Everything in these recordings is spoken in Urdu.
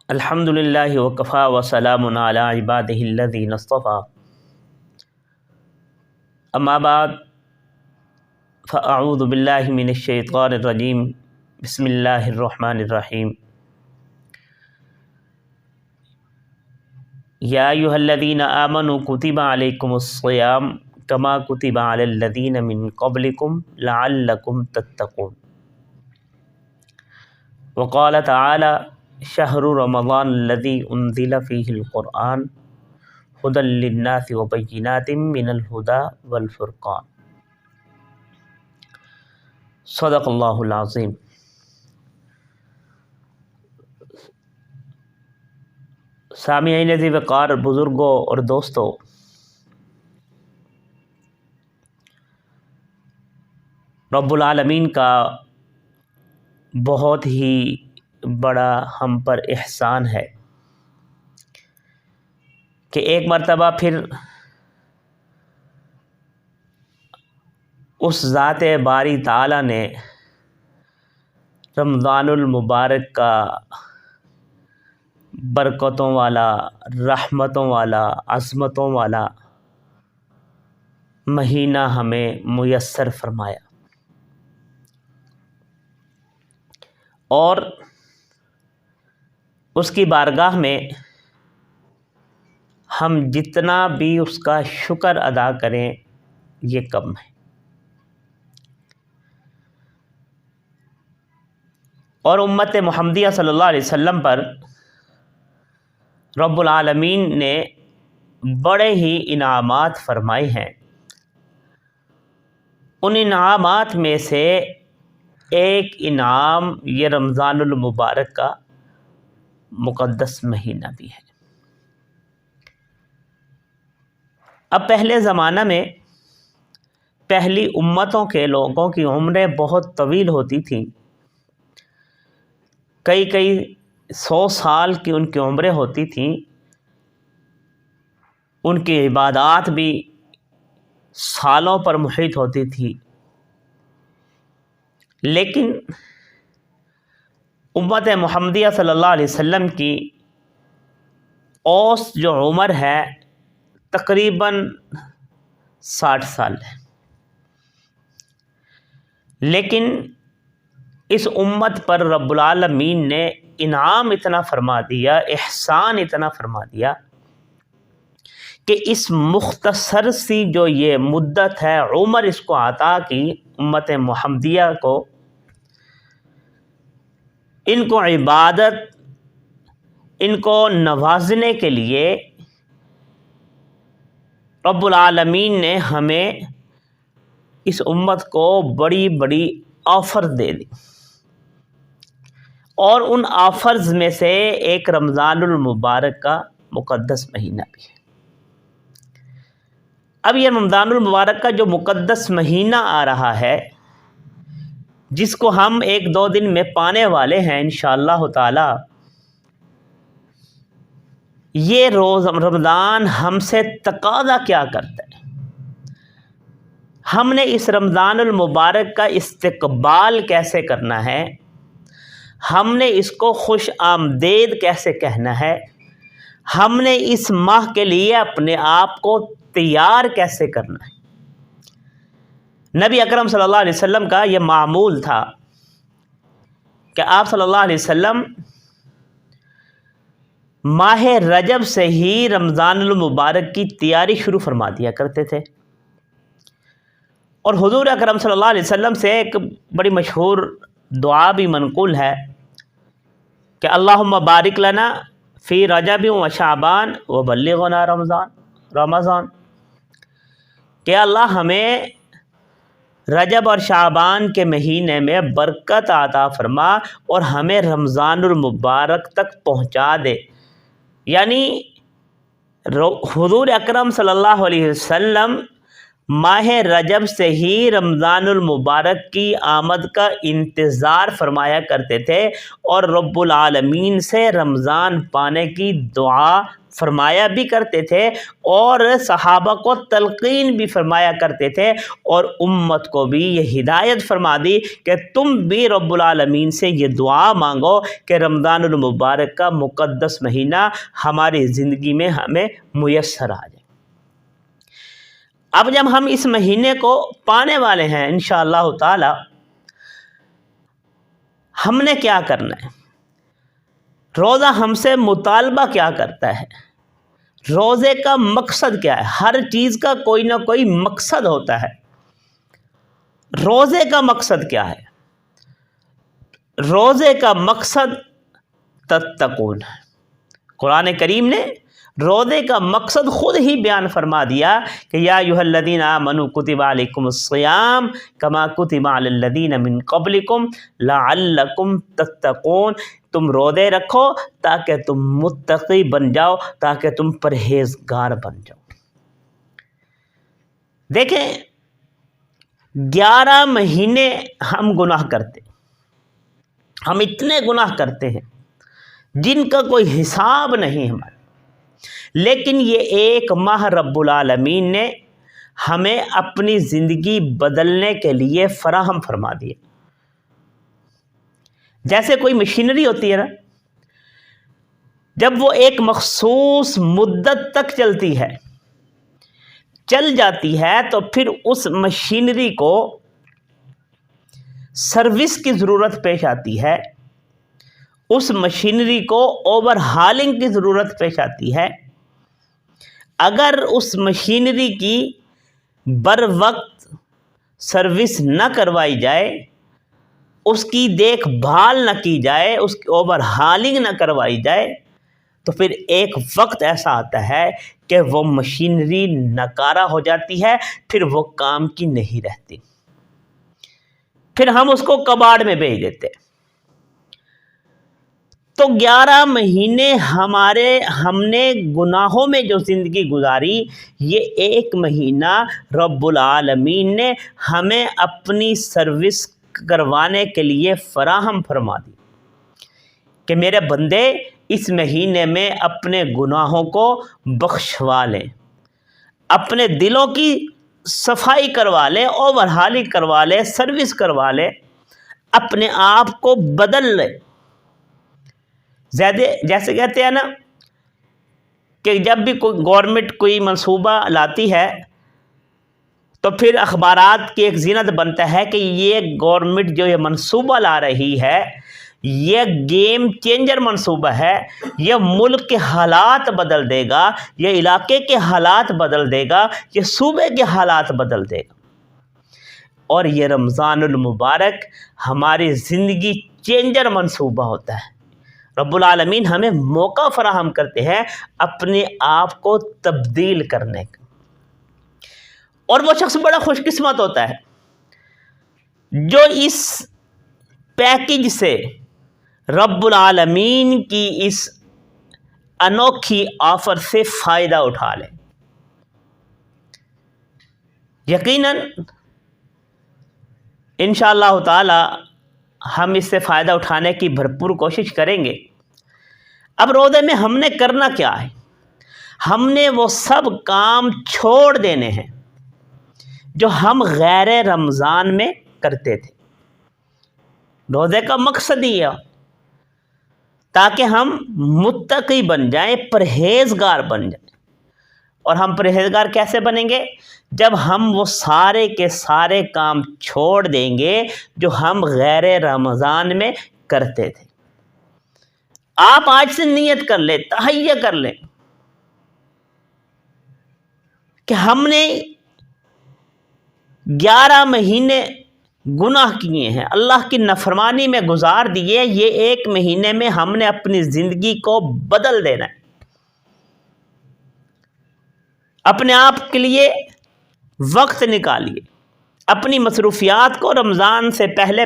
الحمد للہ وکفا وسلام علی عبادہ الذین اصطفیٰ، اما بعد فاعوذ باللہ من الشیطان الرجیم، بسم اللہ الرحمن الرحیم۔ یا ایھا الذین آمنوا کتب علیکم الصیام کما کتب علی الذین من قبلکم لعلکم تتقون۔ وقال تعالی شہر رمضان الذی انزل فیہ القرآن ھدی للناس وبینات من الھدی والفرقان۔ صدق اللہ العظیم۔ سامعین ذی وقار، بزرگوں اور دوستوں، رب العالمین کا بہت ہی بڑا ہم پر احسان ہے کہ ایک مرتبہ پھر اس ذات باری تعالیٰ نے رمضان المبارک کا برکتوں والا، رحمتوں والا، عظمتوں والا مہینہ ہمیں میسر فرمایا، اور اس کی بارگاہ میں ہم جتنا بھی اس کا شکر ادا کریں یہ کم ہے۔ اور امت محمدیہ صلی اللہ علیہ وسلم پر رب العالمین نے بڑے ہی انعامات فرمائے ہیں۔ ان انعامات میں سے ایک انعام یہ رمضان المبارک کا مقدس مہینہ بھی ہے۔ اب پہلے زمانہ میں پہلی امتوں کے لوگوں کی عمریں بہت طویل ہوتی تھیں، کئی 100 سال کی ان کی عمریں ہوتی تھیں، ان کی عبادات بھی سالوں پر محیط ہوتی تھی۔ لیکن امت محمدیہ صلی اللہ علیہ وسلم کی اوسط جو عمر ہے تقریباً 60 سال ہے، لیکن اس امت پر رب العالمین نے انعام اتنا فرما دیا، احسان اتنا فرما دیا کہ اس مختصر سی جو یہ مدت ہے، عمر اس کو عطا کی امت محمدیہ کو، ان کو عبادت، ان کو نوازنے کے لیے رب العالمین نے ہمیں اس امت کو بڑی بڑی آفر دے دی، اور ان آفرز میں سے ایک رمضان المبارک کا مقدس مہینہ بھی ہے۔ اب یہ رمضان المبارک کا جو مقدس مہینہ آ رہا ہے، جس کو ہم 1-2 دن میں پانے والے ہیں انشاءاللہ تعالی، یہ روز رمضان ہم سے تقاضا کیا کرتا ہے؟ ہم نے اس رمضان المبارک کا استقبال کیسے کرنا ہے؟ ہم نے اس کو خوش آمدید کیسے کہنا ہے؟ ہم نے اس ماہ کے لیے اپنے آپ کو تیار کیسے کرنا ہے؟ نبی اکرم صلی اللہ علیہ وسلم کا یہ معمول تھا کہ آپ صلی اللہ علیہ وسلم ماہ رجب سے ہی رمضان المبارک کی تیاری شروع فرما دیا کرتے تھے، اور حضور اکرم صلی اللہ علیہ وسلم سے ایک بڑی مشہور دعا بھی منقول ہے کہ اللہم بارک لنا فی رجب و شعبان و بلغنا رمضان، کہ اللہ ہمیں رجب اور شعبان کے مہینے میں برکت عطا فرما اور ہمیں رمضان المبارک تک پہنچا دے۔ یعنی حضور اکرم صلی اللہ علیہ وسلم ماہ رجب سے ہی رمضان المبارک کی آمد کا انتظار فرمایا کرتے تھے اور رب العالمین سے رمضان پانے کی دعا فرمایا بھی کرتے تھے اور صحابہ کو تلقین بھی فرمایا کرتے تھے اور امت کو بھی یہ ہدایت فرما دی کہ تم بھی رب العالمین سے یہ دعا مانگو کہ رمضان المبارک کا مقدس مہینہ ہماری زندگی میں ہمیں میسر آ جائے۔ اب جب ہم اس مہینے کو پانے والے ہیں انشاءاللہ تعالی، ہم نے کیا کرنا ہے؟ روزہ ہم سے مطالبہ کیا کرتا ہے؟ روزے کا مقصد کیا ہے؟ ہر چیز کا کوئی نہ کوئی مقصد ہوتا ہے۔ روزے کا مقصد کیا ہے؟ روزے کا مقصد تتقون ہے۔ قرآن کریم نے روزے کا مقصد خود ہی بیان فرما دیا کہ یا ایھا الذین آمنوا کتب علیکم الصیام کما کتب علی الذین من قبلکم لعلکم تتقون، تم روزے رکھو تاکہ تم متقی بن جاؤ، تاکہ تم پرہیزگار بن جاؤ۔ دیکھیں 11 مہینے ہم گناہ کرتے، ہم اتنے گناہ کرتے ہیں جن کا کوئی حساب نہیں ہمارا، لیکن یہ ایک ماہ رب العالمین نے ہمیں اپنی زندگی بدلنے کے لیے فراہم فرما دیا۔ جیسے کوئی مشینری ہوتی ہے نا، جب وہ ایک مخصوص مدت تک چلتی ہے، چل جاتی ہے، تو پھر اس مشینری کو سروس کی ضرورت پیش آتی ہے، اس مشینری کو اوور ہالنگ کی ضرورت پیش آتی ہے۔ اگر اس مشینری کی بر وقت سروس نہ کروائی جائے، اس کی دیکھ بھال نہ کی جائے، اس کی اوور ہالنگ نہ کروائی جائے، تو پھر ایک وقت ایسا آتا ہے کہ وہ مشینری ناکارہ ہو جاتی ہے، پھر وہ کام کی نہیں رہتی، پھر ہم اس کو کباڑ میں بھیج دیتے۔ تو 11 مہینے ہم نے گناہوں میں جو زندگی گزاری، یہ ایک مہینہ رب العالمین نے ہمیں اپنی سروس کروانے کے لیے فراہم فرما دی کہ میرے بندے اس مہینے میں اپنے گناہوں کو بخشوا لیں، اپنے دلوں کی صفائی کروا لیں، اوور ہالنگ کروا لیں، سروس کروا لیں، اپنے آپ کو بدل لیں۔ جیسے کہتے ہیں نا کہ جب بھی کوئی گورنمنٹ کوئی منصوبہ لاتی ہے تو پھر اخبارات کی ایک زینت بنتا ہے کہ یہ گورنمنٹ جو یہ منصوبہ لا رہی ہے یہ گیم چینجر منصوبہ ہے، یہ ملک کے حالات بدل دے گا، یہ علاقے کے حالات بدل دے گا، یہ صوبے کے حالات بدل دے گا۔ اور یہ رمضان المبارک ہماری زندگی چینجر منصوبہ ہوتا ہے۔ رب العالمین ہمیں موقع فراہم کرتے ہیں اپنے آپ کو تبدیل کرنے کا، اور وہ شخص بڑا خوش قسمت ہوتا ہے جو اس پیکج سے، رب العالمین کی اس انوکھی آفر سے فائدہ اٹھا لے۔ یقیناً انشاءاللہ تعالی ہم اس سے فائدہ اٹھانے کی بھرپور کوشش کریں گے۔ اب روزے میں ہم نے کرنا کیا ہے؟ ہم نے وہ سب کام چھوڑ دینے ہیں جو ہم غیر رمضان میں کرتے تھے۔ روزے کا مقصد ہی ہے تاکہ ہم متقی بن جائیں، پرہیزگار بن جائیں۔ اور ہم پرہیزگار کیسے بنیں گے؟ جب ہم وہ سارے کے سارے کام چھوڑ دیں گے جو ہم غیر رمضان میں کرتے تھے۔ آپ آج سے نیت کر لیں، تہیہ کر لیں کہ ہم نے 11 مہینے گناہ کیے ہیں، اللہ کی نافرمانی میں گزار دیے، یہ ایک مہینے میں ہم نے اپنی زندگی کو بدل دینا ہے۔ اپنے آپ کے لیے وقت نکالیے، اپنی مصروفیات کو رمضان سے پہلے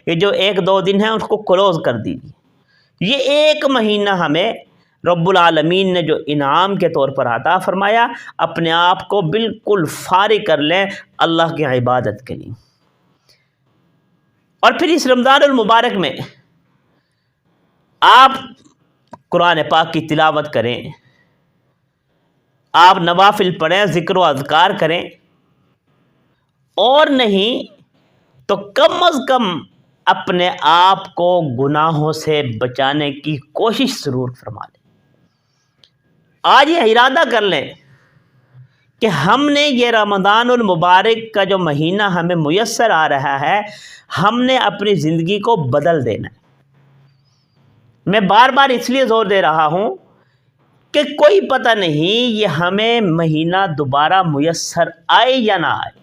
یہ جو 1-2 دن ہیں اس کو کلوز کر دیجیے۔ یہ ایک مہینہ ہمیں رب العالمین نے جو انعام کے طور پر عطا فرمایا، اپنے آپ کو بالکل فارغ کر لیں اللہ کی عبادت کے لیے۔ اور پھر اس رمضان المبارک میں آپ قرآن پاک کی تلاوت کریں، آپ نوافل پڑھیں، ذکر و اذکار کریں، اور نہیں تو کم از کم اپنے آپ کو گناہوں سے بچانے کی کوشش ضرور فرما لیں۔ آج یہ ارادہ کر لیں کہ ہم نے یہ رمضان المبارک کا جو مہینہ ہمیں میسر آ رہا ہے، ہم نے اپنی زندگی کو بدل دینا ہے۔ میں بار بار اس لیے زور دے رہا ہوں کہ کوئی پتہ نہیں یہ ہمیں مہینہ دوبارہ میسر آئے یا نہ آئے۔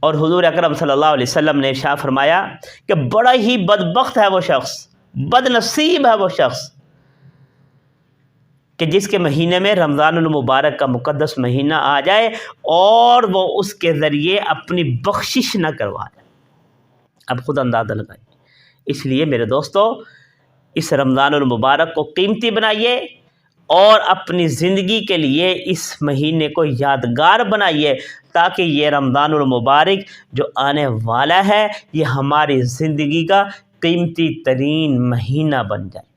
اور حضور اکرم صلی اللہ علیہ وسلم نے ارشاد فرمایا کہ بڑا ہی بدبخت ہے وہ شخص، بد نصیب ہے وہ شخص کہ جس کے مہینے میں رمضان المبارک کا مقدس مہینہ آ جائے اور وہ اس کے ذریعے اپنی بخشش نہ کروا جائے۔ اب خود اندازہ لگائیے۔ اس لیے میرے دوستو، اس رمضان المبارک کو قیمتی بنائیے اور اپنی زندگی کے لیے اس مہینے کو یادگار بنائیے، تاکہ یہ رمضان المبارک جو آنے والا ہے یہ ہماری زندگی کا قیمتی ترین مہینہ بن جائے۔